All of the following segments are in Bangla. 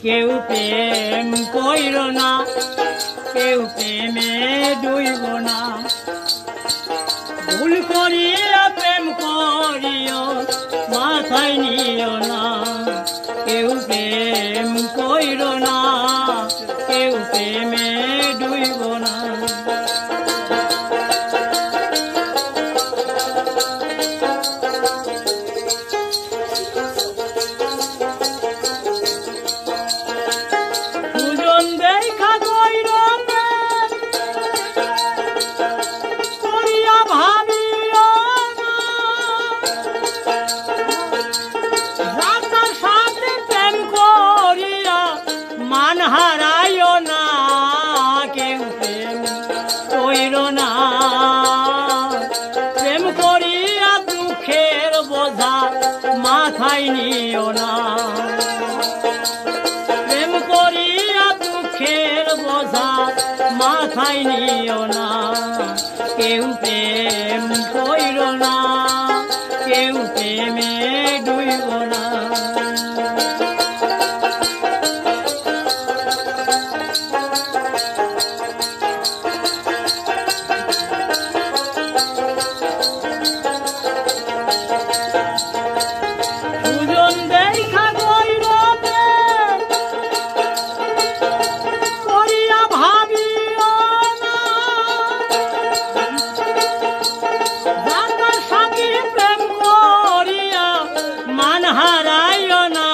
কেউ প্রেম কইর না, কেউ প্রেমে ডুইব না, ভুল করিয়া প্রেম করিও মাথায় নিও না। কেউ প্রেম কইর না, কেউ প্রেমে ডুইব না। হারাইও না, কেউ প্রেম কইর না, প্রেম করিয়া দুঃখের বোঝা মাথায় নিও না। প্রেম করিয়া দুঃখের বোঝা মাথায় নিও না। কেউ প্রেম কইর না, কেউ প্রেমে ডুইব না। হারাইও না,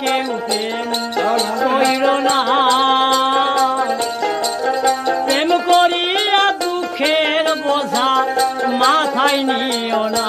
কেউ প্রেম কইর না, প্রেম করিয়া দুঃখের বোঝা মাথায় নিও না।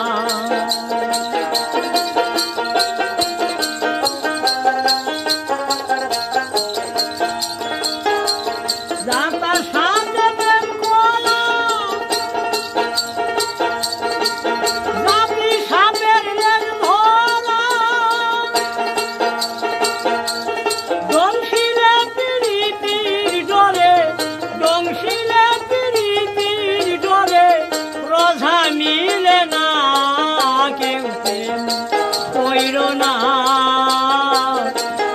মিলে না, কেউ প্রেম কইর না,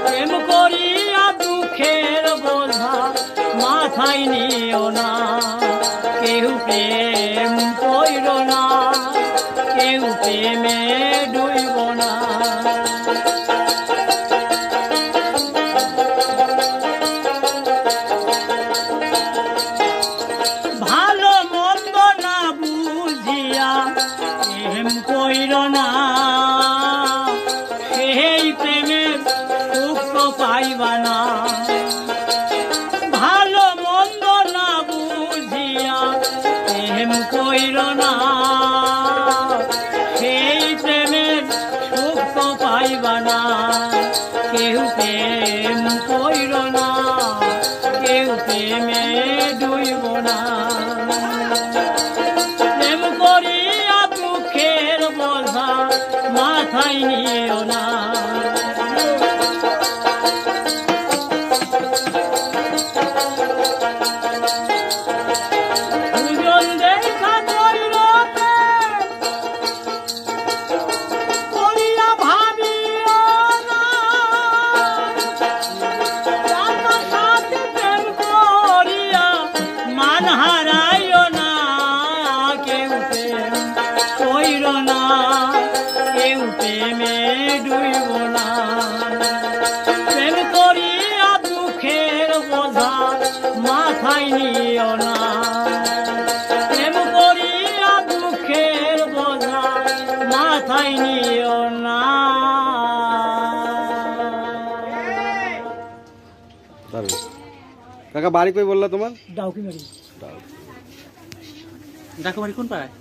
প্রেম করিয়া দুঃখের বোঝা মাথায় নিও না। কেউ প্রেম কইর না, কেউ প্রেমে ডুইব না। ভালো মন্দ না বুঝিয়া প্রেম কইর না, সেই প্রেমের সুখ পাইবা না। ভালো মন্দ না বুঝিয়া প্রেম কইর না, সেই প্রেমের সুখ পাইবা না। কেউ প্রেম কইর না, কেউ প্রেমে ডুইব না। প্রেম করিয়া দুঃখের বোঝা মাথায় নিও না। দুজন দেখা কইর করিয়া ভাবিও না, তার সাথে প্রেম করিয়া মান হারাইও না। কেউ প্রেম কইর না, কেউ প্রেমে ডুইব না। প্রেম করিয়া দুঃখের বোঝা মাথায় নিও না। প্রেম করিয়া দুঃখের বোঝা মাথায় নিও না। কাকা বাড়ি কই বললা তোমার? ডাউকি বাড়ি। ডাকুবাড়ি কোন পাড়ায়?